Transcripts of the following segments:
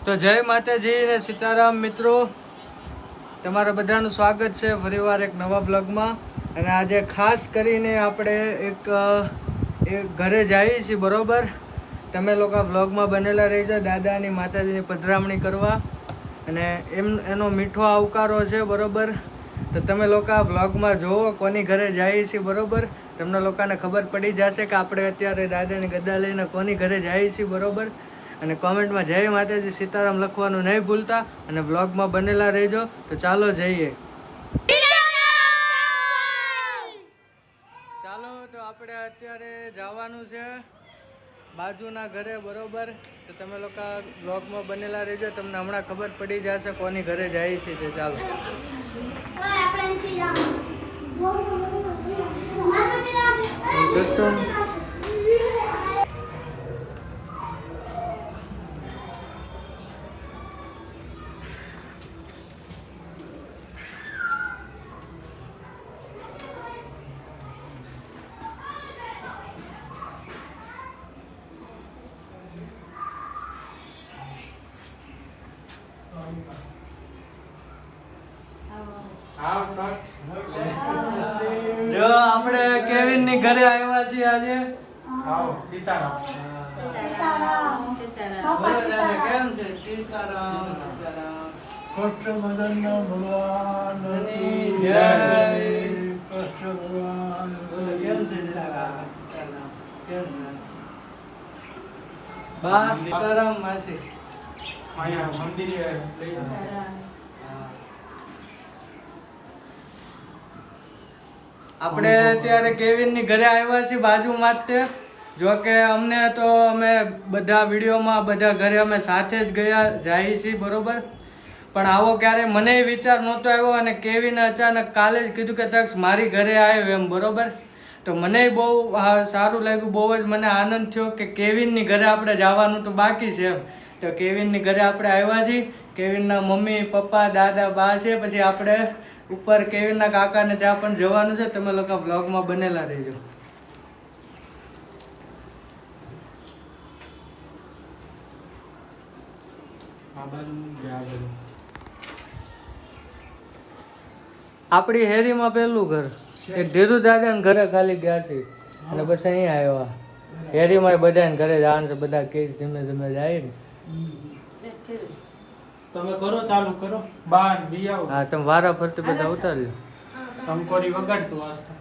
તો જય માતાજી ને સીતારામ મિત્રો, તમારા બધાનું સ્વાગત છે ફરીવાર એક નવા બ્લોગમાં. અને આજે ખાસ કરીને આપણે એક ઘરે જઈએ છીએ, બરોબર? તમે લોકો બ્લોગમાં બનેલા રહેજો, દાદાની માતાજીની પધરામણી કરવા અને એનો મીઠો આવકારો છે, બરોબર? તો તમે લોકો બ્લોગમાં જુઓ કોની ઘરે જઈએ છીએ, બરોબર? તમને લોકોને ખબર પડી જશે કે આપણે અત્યારે દાદાની ગદ્દા લઈને કોની ઘરે જઈએ છીએ, બરોબર? અને કોમેન્ટમાં જય માતાજી સીતારામ લખવાનું નહીં ભૂલતા અને વ્લોગમાં બનેલા રહેજો. તો ચાલો જઈએ. ચાલો, તો આપણે અત્યારે જવાનું છે બાજુના ઘરે, બરોબર? તો તમે લોકો વ્લોગમાં બનેલા રહેજો, તમને હમણાં ખબર પડી જશે કોની ઘરે જાય છે. તે ચાલો. જો આપણે કેવિન ની ઘરે આવ્યા છીએ આજે. સીતારામ. કેમ છે? સીતારામ સીતારામ. કૃષ્ણ મદનના ભગવાનની જય. કૃષ્ણ ભગવાન. કેમ છે? સીતારામ સીતારામ. કેમ છે? બા સીતારામ માસી. અહીંયા મંદિરે આપણે અત્યારે કેવિન ની ઘરે આવ્યા છીએ બાજુમાં જ તે. જો કે અમને તો અમે બધા વિડીયોમાં બધા ઘરે અમે સાથે જ જઈએ છીએ, બરોબર? પણ આવો ક્યારે મને વિચાર નહોતો આવ્યો અને કેવિને અચાનક કાલે જ કીધું કે તક્ષ મારી ઘરે આવ્યો એમ, બરોબર? તો મને બહુ સારું લાગ્યું, બહુ જ મને આનંદ થયો કે કેવિનની ઘરે આપણે જવાનું તો બાકી છે એમ. તો કેવિનની ઘરે આપણે આવ્યા છીએ. કેવિનના મમ્મી પપ્પા દાદા બા છે, પછી આપણે ઉપર કેવિનના કાકાને ત્યાં પણ જવાનું છે. તમે લોકો બ્લોગમાં બનેલા રહેજો. આપણી હેરીમાં પેલું ઘર એક ધીરુ દાદાને ઘરે ખાલી ગયા છે અને બસ અહીંયા આવ્યા. હેરીમાં બધાને ઘરે જવાનું છે, બધા કેસ ધીમે ધીમે જાય ને. તમે કરો, ચાલુ કરો. બાર બી આવો. હા, તમે વારા ફરતી બધા ઉતારી લો. કંકોરી વગાડતું આસ્તા.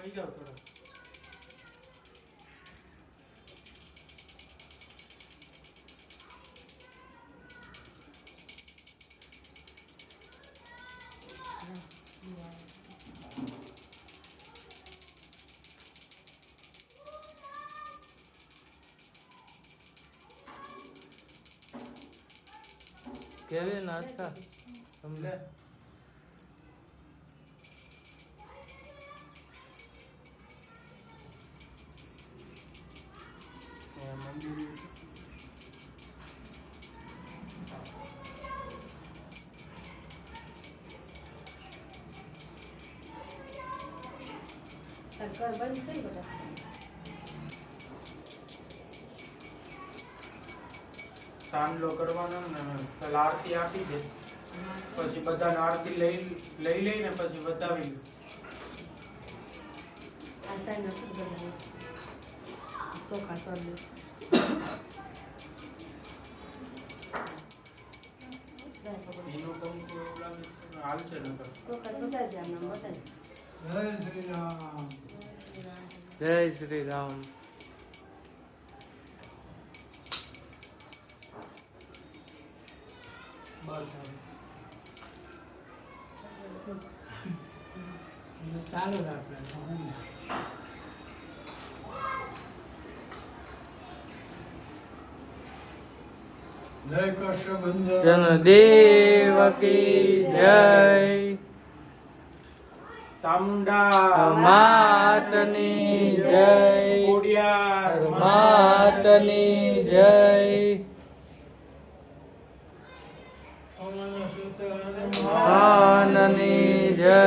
વહી જાવ થોડો. કેવી નાસ્તા તમને? ચાંદલો કરવાનો ને પેલા આરતી આપી દે, પછી બધાને આરતી લઈ લઈને પછી બતાવી એનું કંકુ હાલ છે ને. જય શ્રી રામ. જય શ્રી રામ. ચાલુ રાખે. જય કૃષ્ણ દેવકી જય ચામુંડા માતની જય કોડિયાર માતની જય માનની જય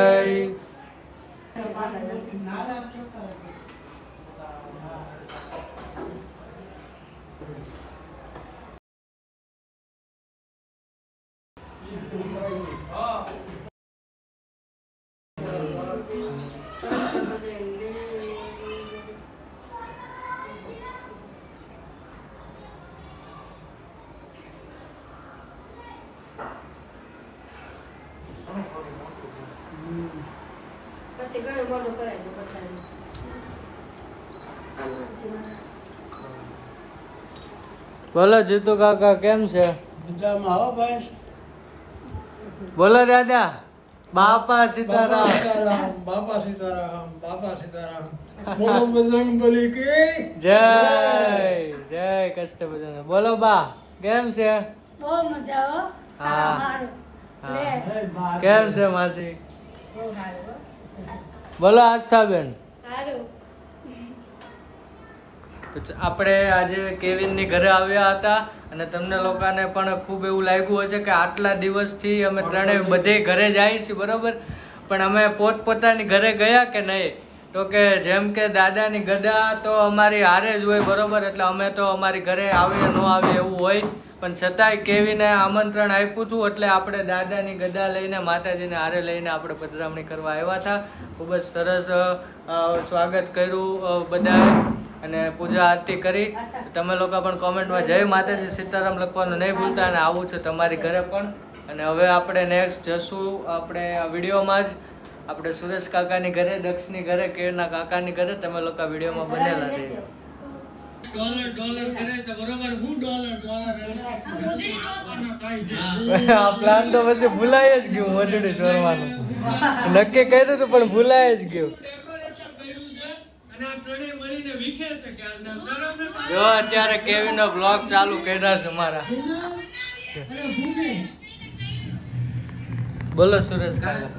પછી ઘણું મોટું કરાય દે બધાને. બોલો જીતુ કાકા કેમ છે? મજામાં હો ભાઈ. બોલો દાદા બાપા સીતારામ બાપા સીતારામ બાપા સીતારામ. બોલો બજરંગ બલી કી જય જય કષ્ટભંજન. બોલો બા કેમ છે? બહુ મજા હો. હા. હારું. હા. લે. કેમ છે માસી? બહુ હારું હો. બોલો આસ્થાબેન. હારું. તો આપણે આજે કેવિનની ઘરે આવ્યા હતા અને તમને લોકોને પણ ખૂબ એવું લાગ્યું હશે કે આટલા દિવસથી અમે ત્રણેય બધે ઘરે જઈએ છીએ બરોબર, પણ અમે પોતપોતાની ઘરે ગયા કે નહીં? તો કે જેમ કે દાદાની ગદા તો અમારી હારે જ હોય બરોબર, એટલે અમે તો અમારી ઘરે આવીએ ન આવીએ એવું હોય, પણ છતાંય કેવીને આમંત્રણ આપ્યું હતું એટલે આપણે દાદાની ગદા લઈને માતાજીને હારે લઈને આપણે પધરામણી કરવા આવ્યા હતા. ખૂબ જ સરસ સ્વાગત કર્યું બધાએ અને પૂજા આરતી કરી. તમે લોકો પણ કોમેન્ટમાં જય માતાજી સીતારામ લખવાનું નહીં ભૂલતા અને આવું છે તમારી ઘરે પણ. અને હવે આપણે નેક્સ્ટ જશું આપણે આ વિડીયોમાં જ આપણે સુરેશ કાકાની ઘરે, દક્ષની ઘરે, કેળના કાકાની ઘરે. તમે લોકો વિડીયોમાં બનેલા રહેજો. ડોલર કરે છે બરોબર. હું આ પ્લાન તો પછી ભૂલાય જ ગયું, મોજડી ચોરવાનું નક્કી કર્યું હતું પણ ભૂલાય જ ગયું. જો અત્યારે કેવી નો બ્લોગ ચાલુ કર્યા છે મારા. બોલો સુરેશ કાકા.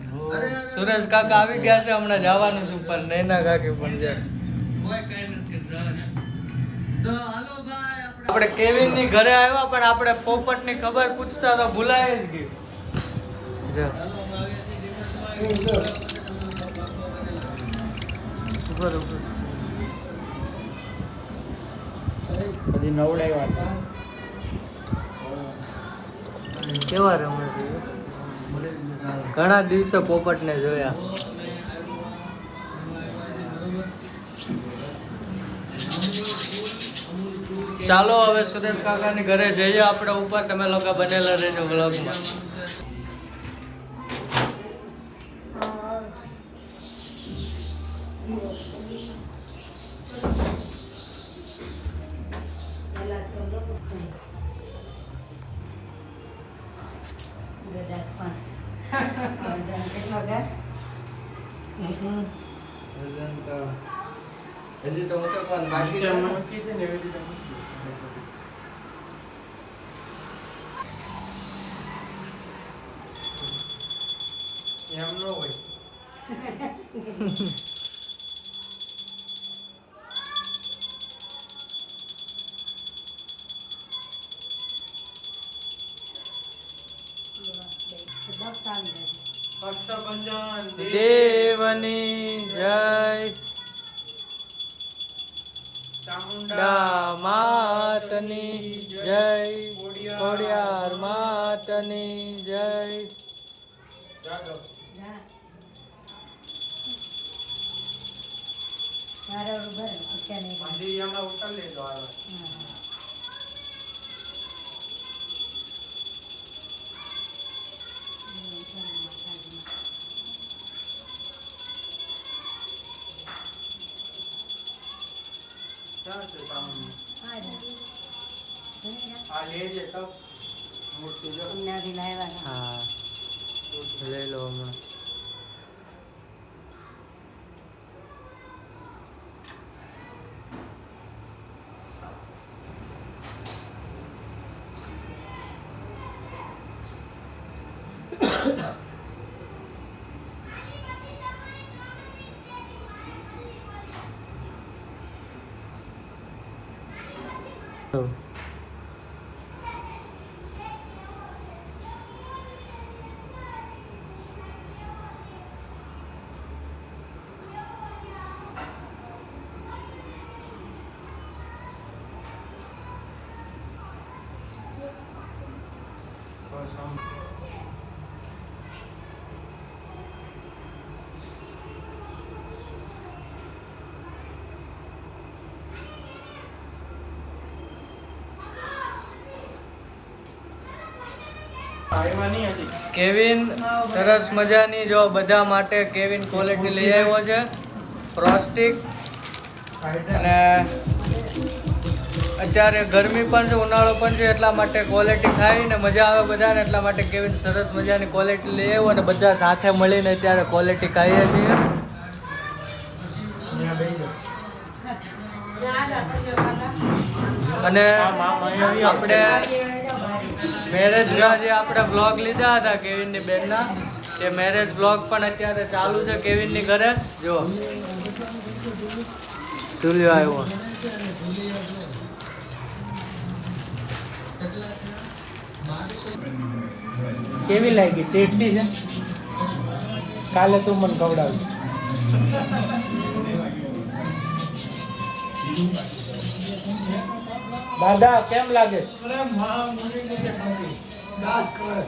સુરેશ કાકા આવી ગયા છે, હમણાં જવાનું છું પણ નૈના કાકી પણ જાય. આપણે કેવિન ની ઘરે આવ્યા પણ આપણે પોપટ ની ખબર પૂછતા તો ભૂલાય જ ગયું. ઉભર ઉભર. હજી નવડાવ્યા કેવા રમે છે? ઘણા દિવસે પોપટ ને જોયા. ચાલો હવે સુરેશ કાકાની ઘરે જઈએ આપણે ઉપર. તમે લોકો બનેલા રહેજો વ્લોગમાં. હજી તો મુસલમાન બાકી છે. મૂકી દે ને એવી રીતે મૂકી દે. એમ ન હોય. કષ્ટભંજન દેવની જય ચામુંડા માતની જય ખોડિયાર માતની જય. જાગો. હજી એમાં ઉતાર લેજો આવે. ક્યાં છે ચામુંડા? આ લેજે તક મૂર્તિ જો. હા લઈ લો હમણાં. એમાં નહીં હતી. કેવિન સરસ મજાની જો બધા માટે કેવિન ક્વોલિટી લઈ આવ્યો છે ફ્રોસ્ટિક. અને અત્યારે ગરમી પણ છે, ઉનાળો પણ છે, એટલા માટે ક્વોલિટી ખાઈને મજા આવે બધાને, એટલા માટે કેવિન સરસ મજાની ક્વોલિટી લઈ આવ્યો અને બધા સાથે મળીને અત્યારે ક્વોલિટી ખાઈએ છીએ. અહીંયા બેસી જાઓ. અને આપણે મેરેજના જે આપણે બ્લોગ લીધા હતા કેવિનની બેનના, એ મેરેજ બ્લોગ પણ અત્યારે ચાલુ છે કેવિનની ઘરે. જો તુલ્યો આવ્યો. કેવી લાગી? ટેસ્ટી છે? કાલે તું મને ખવડાવ. દાદા કેમ લાગે? અરે મા મુની ને ખાધી દાંત કરે.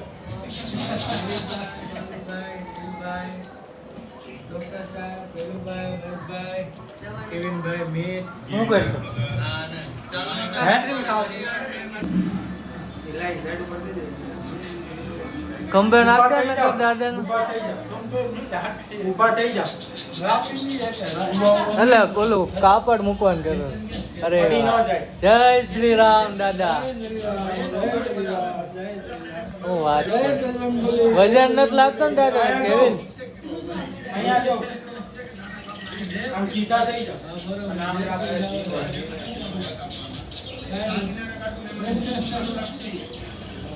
કેવિનભાઈ મીત શું કરશો? ખંભે નાખે ને તો દાદાને ઊભા થઈ જાઓ. એટલે ઓલું કાપડ મૂકવાનું કર્યું. અરે પડી ન વાહ. જાય. જય શ્રી રામ દાદા. શું વાત છે. વજન નથી લાગતો ને દાદા કેવિન? અહીંયા જો. આમ સીધા થઈ જાઓ. અને આમ રાખો.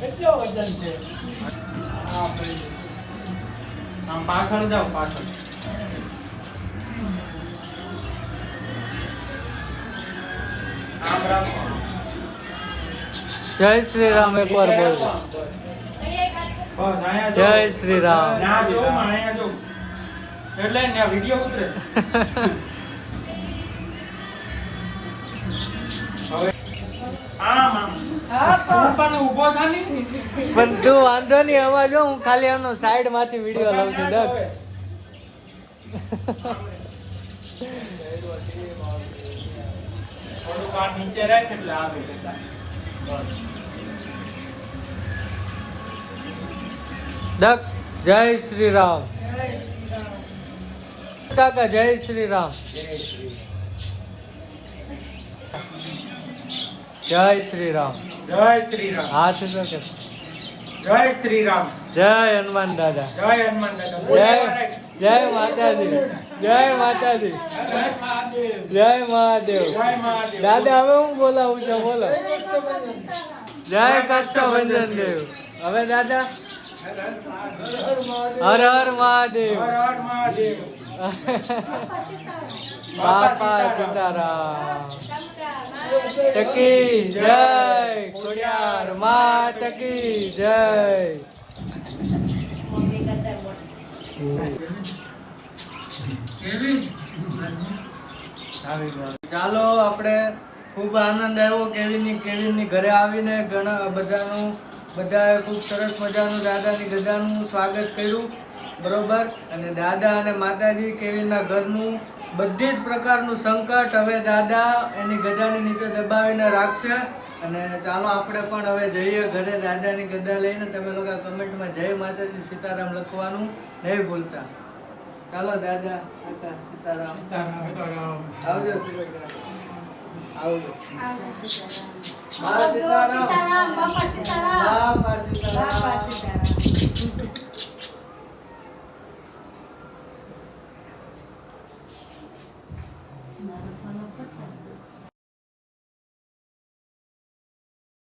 કેટલો વજન છે? આમ પાછળ જાઓ, પાછળ. આમ રાખો. જય શ્રી રામ એકવાર બોલ. બસ અહીંયા જો. જય શ્રી રામ. ના જો, અહીંયા જો. એટલે ને વિડિયો ઉતરે. હવે આમ આમ. તું પણ ઊભો થા ને. પણ તું વાંધો નહીં, હવે જો હું ખાલી આનો સાઈડ માંથી વિડીયો લઉં છું. દક્ષ થોડુંક આ નીચે રાખ એટલે આવે. દક્ષ જય શ્રી રામ. કાકા જય શ્રી રામ. જય શ્રી રામ. જય શ્રી રામ. હાથ તો કે જય શ્રી રામ. જય હનુમાન દાદા. જય હનુમાન દાદા. જય જય માતાજી. જય માતાજી. જય મહાદેવ. જય મહાદેવ. દાદા હવે હું બોલાવું છું, બોલો. જય કષ્ટભંજન દેવ. હવે દાદા હર હર મહાદેવ. હર હર મહાદેવ. બાપા સીતારામ તકી જય. ખોડિયાર માત કી જય. ચાલો આપણે ખૂબ આનંદ આવ્યો કેવિનની ઘરે આવીને. ઘણા બધાએ ખૂબ સરસ મજાનું દાદાની ગદાનું સ્વાગત કર્યું, બરોબર. અને દાદા અને માતાજી કેવિનના ઘરનું બધી જ પ્રકારનું સંકટ હવે દાદા એની ગદાની નીચે દબાવીને રાખશે. અને ચાલો આપણે પણ હવે જઈએ ઘરે દાદાની ગદા લઈને. તમે લોકો કમેન્ટમાં જય માતાજી સીતારામ લખવાનું નહીં ભૂલતા. ચાલો દાદા કાકા સીતારામ. આવજો આવજો. સીતારામ, બાપા સીતારામ. બાપા સીતારામ.